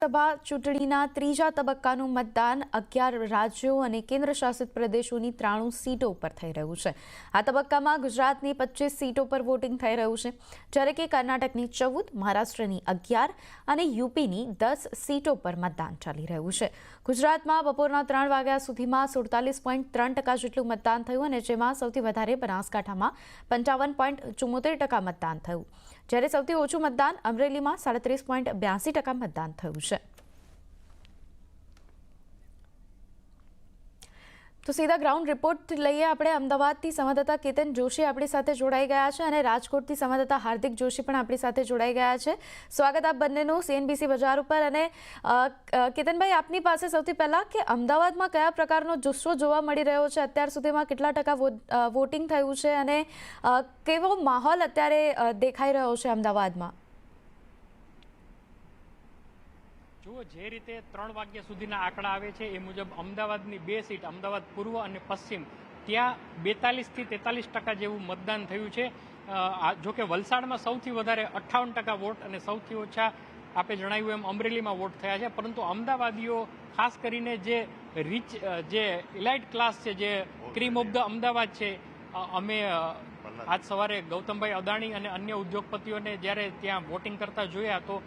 સભા ચૂંટણીના ત્રીજા તબક્કાનું મતદાન 11 રાજ્યો અને કેન્દ્રશાસિત પ્રદેશોની 93 સીટો પર થઈ રહ્યું છે। આ તબક્કામાં ગુજરાતની 25 સીટો પર વોટિંગ થઈ રહ્યું છે, જ્યારે કે કર્ણાટકની 14, મહારાષ્ટ્રની 11 અને યુપીની 10 સીટો પર મતદાન ચાલી રહ્યું છે। ગુજરાતમાં બપોરના 3 વાગ્યા સુધીમાં 47.3% જેટલું મતદાન થયું અને જેમાં સૌથી વધારે બનાસકાંઠામાં 55.74% મતદાન થયું, જ્યારે સૌથી ઓછું મતદાન અમરેલીમાં 37.82% મતદાન થયું છે। તો સીધા ગ્રાઉન્ડ રિપોર્ટ લઈએ આપણે। અમદાવાદથી સંવાદદાતા કેતન જોશી આપણી સાથે જોડાઈ ગયા છે અને રાજકોટથી સંવાદદાતા હાર્દિક જોશી પણ આપણી સાથે જોડાઈ ગયા છે। સ્વાગત આપ બંનેનું CNBC બજાર ઉપર। અને કેતનભાઈ, આપની પાસે સૌથી પહેલા કે અમદાવાદમાં કયા પ્રકારનો જુસ્સો જોવા મળી રહ્યો છે, અત્યાર સુધીમાં કેટલા ટકા વોટિંગ થયું છે અને કેવો માહોલ અત્યારે દેખાઈ રહ્યો છે અમદાવાદમાં? જુઓ, જે રીતે 3 વાગ્યા સુધીના આંકડા આવે છે એ મુજબ અમદાવાદની 2 સીટ, અમદાવાદ પૂર્વ અને પશ્ચિમ, ત્યાં 42 થી 43% જેવું મતદાન થયું છે। જોકે વલસાડમાં સૌથી વધારે 58% વોટ અને સૌથી ઓછા આપે જણાવ્યું એમ અમરેલીમાં વોટ થયા છે। પરંતુ અમદાવાદીઓ ખાસ કરીને જે ઇલાઇટ ક્લાસ છે, જે ક્રીમ ઓફ ધ અમદાવાદ છે, અમે આજ સવારે ગૌતમભાઈ અદાણી અને અન્ય ઉદ્યોગપતિઓને જ્યારે ત્યાં વોટિંગ કરતા જોયા તો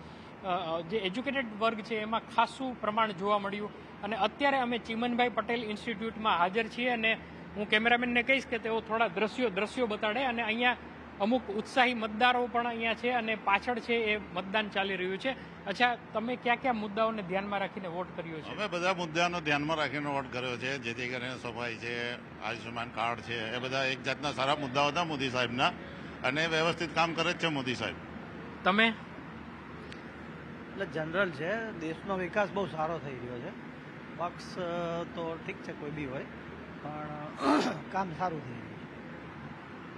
જે એજ્યુકેટેડ વર્ગ છે એમાં ખાસું પ્રમાણ જોવા મળ્યું। અને અત્યારે અમે ચીમનભાઈ પટેલ ઇન્સ્ટિટ્યૂટમાં હાજર છીએ અને હું કેમેરામેનને કહીશ કે તેઓ થોડા દ્રશ્યો બતાડે। અને અહીંયા અમુક ઉત્સાહી મતદારો પણ અહીંયા છે અને પાછળ છે એ મતદાન ચાલી રહ્યું છે। અચ્છા, તમે કયા મુદ્દાઓને ધ્યાનમાં રાખીને વોટ કર્યો છે? અમે બધા મુદ્દાનો ધ્યાનમાં રાખીને વોટ કર્યો છે, જેથી કરીને સફાઈ છે, આયુષ્યમાન કાર્ડ છે, એ બધા એક જાતના સારા મુદ્દાઓ હતા મોદી સાહેબના, અને વ્યવસ્થિત કામ કરે જ છે મોદી સાહેબ। તમે? એટલે જનરલ છે, દેશનો વિકાસ બહુ સારો થઈ રહ્યો છે। પક્ષ તો ઠીક છે, કોઈ બી હોય, પણ કામ સારું થઈ રહ્યું છે।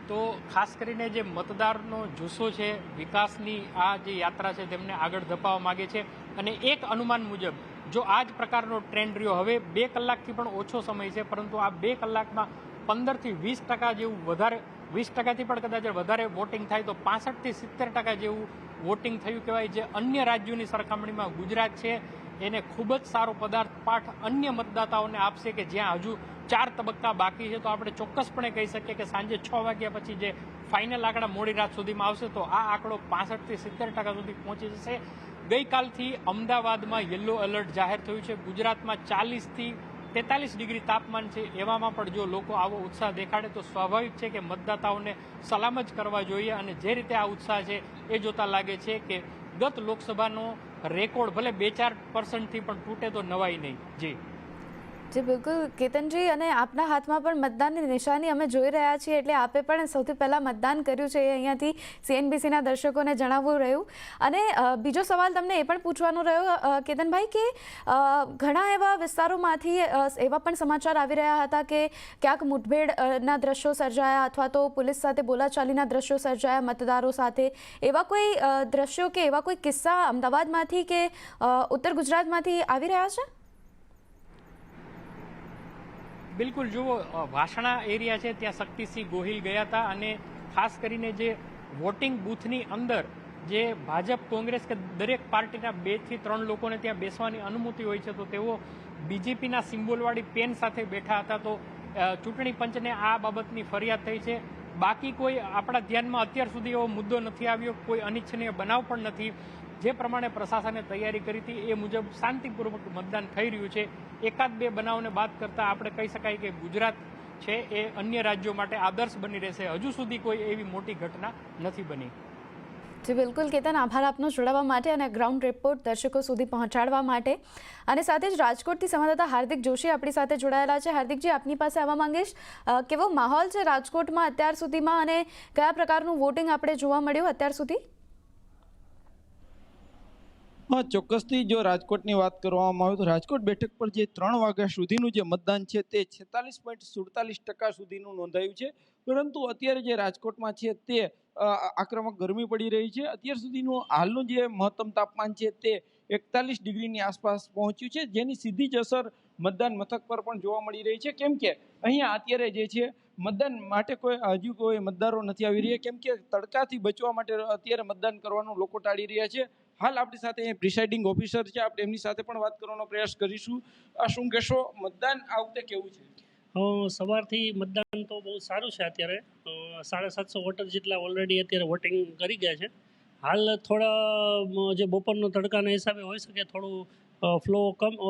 તો ખાસ કરીને જે મતદારનો જુસ્સો છે, વિકાસની આ જે યાત્રા છે તેમને આગળ ધપાવવા માગે છે। અને એક અનુમાન મુજબ જો આ જ પ્રકારનો ટ્રેન્ડ રહ્યો, હવે 2 કલાકથી પણ ઓછો સમય છે, પરંતુ આ 2 કલાકમાં 15 થી 20% જેવું વધારે, 20%થી પણ કદાચ વધારે વોટિંગ થાય તો 65 થી 70% જેવું વોટિંગ થયું કહેવાય। જે અન્ય રાજ્યોની સરખામણીમાં ગુજરાત છે એને ખૂબ જ સારો પદાર્થપાઠ અન્ય મતદાતાઓને આપશે કે જ્યાં હજુ 4 તબક્કા બાકી છે। તો આપણે ચોક્કસપણે કહી શકીએ કે સાંજે 6 વાગ્યા પછી જે ફાઇનલ આંકડા મોડી રાત સુધીમાં આવશે તો આ આંકડો 65 થી 70% સુધી પહોંચી જશે। ગઈકાલથી અમદાવાદમાં યલો એલર્ટ જાહેર થયું છે। ગુજરાતમાં 40 થી 43 ડિગ્રી તાપમાન છે, એવામાં પણ જો લોકો આવો ઉત્સાહ દેખાડે તો સ્વાભાવિક છે કે મતદાતાઓને સલામ જ કરવા જોઈએ। અને જે રીતે આ ઉત્સાહ છે એ જોતા લાગે છે કે ગત લોકસભાનો રેકોર્ડ ભલે 2-4%થી પણ તૂટે તો નવાઈ નહીં। જી બિલકુલ કેતનજી, અને આપના હાથમાં પણ મતદાનની નિશાની અમે જોઈ રહ્યા છીએ, એટલે આપે પણ સૌથી પહેલાં મતદાન કર્યું છે એ અહીંયાથી CNBCના દર્શકોને જણાવવું રહ્યું। અને બીજો સવાલ તમને એ પણ પૂછવાનો રહ્યો કેતનભાઈ કે ઘણા એવા વિસ્તારોમાંથી એવા પણ સમાચાર આવી રહ્યા હતા કે ક્યાંક મુઠભેડના દ્રશ્યો સર્જાયા અથવા તો પોલીસ સાથે બોલાચાલીના દ્રશ્યો સર્જાયા મતદારો સાથે। એવા કોઈ દ્રશ્યો કે એવા કોઈ કિસ્સા અમદાવાદમાંથી કે ઉત્તર ગુજરાતમાંથી આવી રહ્યા છે? બિલકુલ, જુઓ, વાસણા એરિયા છે ત્યાં શક્તિસિંહ ગોહિલ ગયા હતા અને ખાસ કરીને જે વોટિંગ બૂથની અંદર જે ભાજપ, કોંગ્રેસ કે દરેક પાર્ટીના 2 થી 3 લોકોને ત્યાં બેસવાની અનુમતિ હોય છે, તો તેઓ બીજેપીના સિમ્બોલવાળી પેન સાથે બેઠા હતા। તો ચૂંટણી પંચને આ બાબતની ફરિયાદ થઈ છે। બાકી કોઈ આપણા ધ્યાનમાં અત્યાર સુધી એવો મુદ્દો નથી આવ્યો, કોઈ અનિચ્છનીય બનાવ પણ નથી। જે પ્રમાણે પ્રશાસને તૈયારી કરી હતી એ મુજબ શાંતિપૂર્વક મતદાન થઈ રહ્યું છે। 1-2 બનાવને બાદ કરતાં આપણે કહી શકાય કે ગુજરાત છે એ અન્ય રાજ્યો માટે આદર્શ બની રહેશે। હજુ સુધી કોઈ એવી મોટી ઘટના નથી બની। જી બિલકુલ કેતન, આભાર આપનો જોડાવા માટે અને ગ્રાઉન્ડ રિપોર્ટ દર્શકો સુધી પહોંચાડવા માટે। અને સાથે જ રાજકોટથી સંવાદદાતા હાર્દિક જોશી આપણી સાથે જોડાયેલા છે। હાર્દિકજી, આપની પાસે આવવા માંગીશ, કેવો માહોલ છે રાજકોટમાં અત્યાર સુધીમાં અને કયા પ્રકારનું વોટિંગ આપણે જોવા મળ્યું અત્યાર સુધી? હા, ચોક્કસથી જો રાજકોટની વાત કરવામાં આવે તો રાજકોટ બેઠક પર જે 3 વાગ્યા સુધીનું જે મતદાન છે તે 46.47% સુધીનું નોંધાયું છે। પરંતુ અત્યારે જે રાજકોટમાં છે તે આક્રમક ગરમી પડી રહી છે। અત્યાર સુધીનું હાલનું જે મહત્તમ તાપમાન છે તે 41 ડિગ્રીની આસપાસ પહોંચ્યું છે, જેની સીધી જ અસર મતદાન મથક પર પણ જોવા મળી રહી છે। કેમ કે અહીંયા અત્યારે જે છે મતદાન માટે હજુ કોઈ મતદારો નથી આવી રહ્યા, કેમ કે તડકાથી બચવા માટે અત્યારે મતદાન કરવાનું લોકો ટાળી રહ્યા છે। હાલ આપણી સાથે પ્રિસાઇડિંગ ઓફિસર છે, આપણે એમની સાથે પણ વાત કરવાનો પ્રયાસ કરીશું. શું કહેશો, મતદાન આ વખતે કેવું છે? સવારથી મતદાન તો બહુ સારું છે. અત્યારે 750 વોટર જેટલા ઓલરેડી અત્યારે વોટિંગ કરી ગયા છે. હાલ થોડા જે બપોરનો તડકાના હિસાબે હોઈ શકે થોડું ફ્લો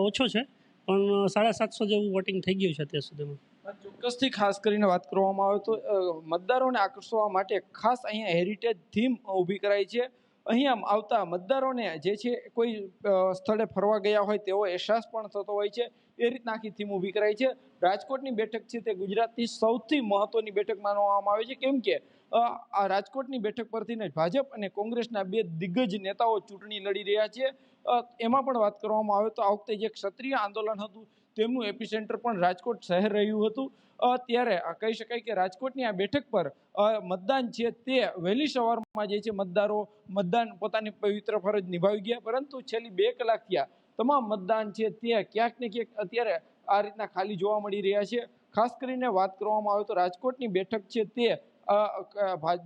ઓછો છે, પણ 750 જેવું વોટિંગ થઈ ગયું છે અત્યાર સુધીમાં. ચોક્કસથી ખાસ કરીને વાત કરવામાં આવે તો મતદારોને આકર્ષવા માટે ખાસ અહીંયા હેરિટેજ થીમ ઊભી કરાઈ છે. અહીંયા આવતા મતદારોને જે છે કોઈ સ્થળે ફરવા ગયા હોય તેવો અહેસાસ પણ થતો હોય છે. એ રીતના આખી થીમ ઊભી કરાઈ છે. રાજકોટની બેઠક છે તે ગુજરાતની સૌથી મહત્વની બેઠક માનવામાં આવે છે, કેમ કે આ રાજકોટની બેઠક પરથી ને ભાજપ અને કોંગ્રેસના બે દિગ્ગજ નેતાઓ ચૂંટણી લડી રહ્યા છે. એમાં પણ વાત કરવામાં આવે તો આ વખતે જે ક્ષત્રિય આંદોલન હતું તેમનું એપિસેન્ટર પણ રાજકોટ શહેર રહ્યું હતું. ત્યારે કહી શકાય કે રાજકોટની આ બેઠક પર મતદાન છે તે વહેલી સવારમાં જે છે મતદારો મતદાન પોતાની પવિત્ર ફરજ નિભાવી ગયા, પરંતુ છેલ્લી 2 કલાક થયા તમામ મતદાન છે તે ક્યાંક ને ક્યાંક અત્યારે આ રીતના ખાલી જોવા મળી રહ્યા છે. ખાસ કરીને વાત કરવામાં આવે તો રાજકોટની બેઠક છે તે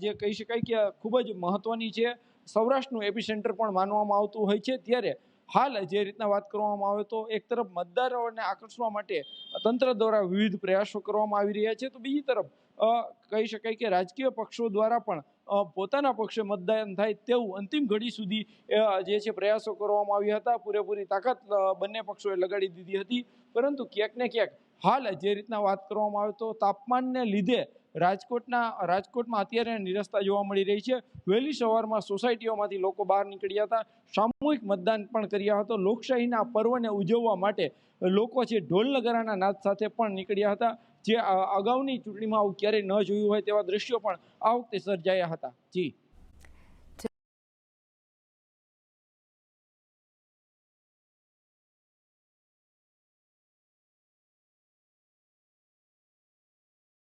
જે કહી શકાય કે ખૂબ જ મહત્વની છે. સૌરાષ્ટ્રનું એપિસેન્ટર પણ માનવામાં આવતું હોય છે. ત્યારે હાલ જે રીતના વાત કરવામાં આવે તો એક તરફ મતદારોને આકર્ષવા માટે તંત્ર દ્વારા વિવિધ પ્રયાસો કરવામાં આવી રહ્યા છે, તો બીજી તરફ કહી શકાય કે રાજકીય પક્ષો દ્વારા પણ પોતાના પક્ષે મતદાન થાય તેવું અંતિમ ઘડી સુધી જે છે પ્રયાસો કરવામાં આવ્યા હતા. પૂરેપૂરી તાકાત બંને પક્ષોએ લગાડી દીધી હતી, પરંતુ ક્યાંક ને ક્યાંક હાલ જે રીતના વાત કરવામાં આવે તો તાપમાનને લીધે રાજકોટમાં અત્યારે નિરસતા જોવા મળી રહી છે. વહેલી સવારમાં સોસાયટીઓમાંથી લોકો બહાર નીકળ્યા હતા, સામૂહિક મતદાન પણ કર્યા હતા. લોકશાહીના પર્વને ઉજવવા માટે લોકો છે ઢોલ નગારાના નાદ સાથે પણ નીકળ્યા હતા, જે અગાઉની ચૂંટણીમાં આવું ક્યારેય ન જોયું હોય તેવા દ્રશ્યો પણ આ વખતે સર્જાયા હતા. જી